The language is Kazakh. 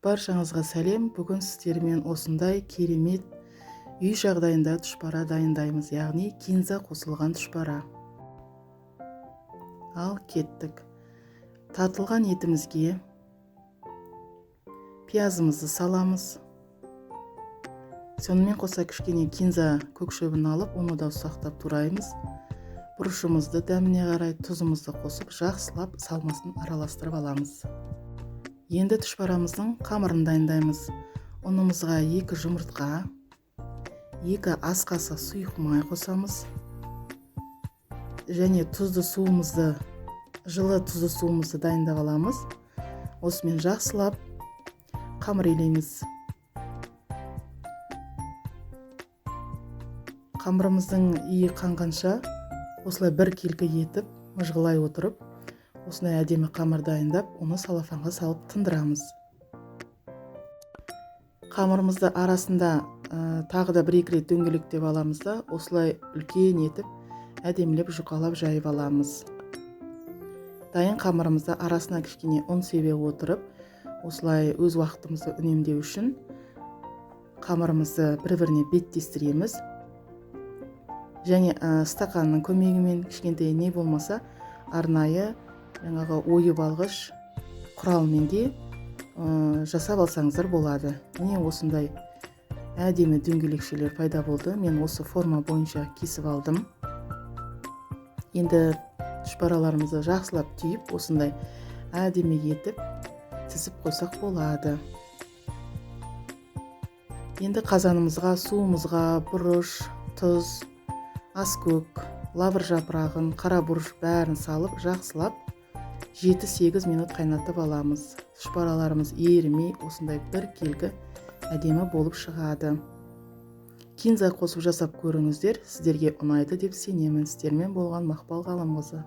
Баршаңызға сәлем. Бүгін сіздермен осындай керемет үй жағдайында тұшпара дайындаймыз, яғни кинза қосылған тұшпара. Ал кеттік. Тартылған етімізге пиязымызды саламыз. Сонымен қоса кішкене кинза көкшөбін алып, оны да ұсақтап тураймыз. Бұрышымызды дәміне қарай тұзымызды қосып, жақсылап салмасын араластырып аламыз. Енді тұшпарамыздың қамырын дайындаймыз. Ұнымызға 2 жұмыртқа, 2 ас қасық сұйық май қосамыз. Және тұзды суымызды, жылы тұзды суымызды дайындап аламыз. Осымен жақсылап қамыр илейміз. Қамырымыздың иі қанғанша осылай бір келкі етіп, мұжғылай отырып, осындай әдемі қамыр дайындап, оны салафанға салып тындырамыз. Қамырымызды арасында тағы да 1-2 рет дөңгелектеп аламыз да, осылай үлкен етіп, әдемілеп жұқалап жайып аламыз. Дайын қамырымызды арасына кішкене ұн себе отырып, осылай өз уақытымызды үнемдеу үшін қамырымызды бір-біріне беттестіреміз. Және стақанның көмегімен кішкентай не болмаса, арнайы жаңағы ойып алғыш құралменде жасап алсаңыздар болады. Міне осындай әдемі дөңгелекшелер пайда болды. Мен осы форма бойынша кесіп алдым. Енді тұшпараларымызды жақсылап түйіп, осындай әдемі етіп тізіп қойсақ болады. Енді қазанымызға, суымызға бұрыш, тұз, аскөк, лавр жапырағын, қара бұрыш бәрін салып, жақсылап 7-8 минут қайнатып аламыз. Тұшпараларымыз ерімей, осындай бір келгі әдемі болып шығады. Кинза қосып жасап көріңіздер, сіздерге ұнайды деп сенемін. Сіздермен болған Мақпал Ғалымқызы.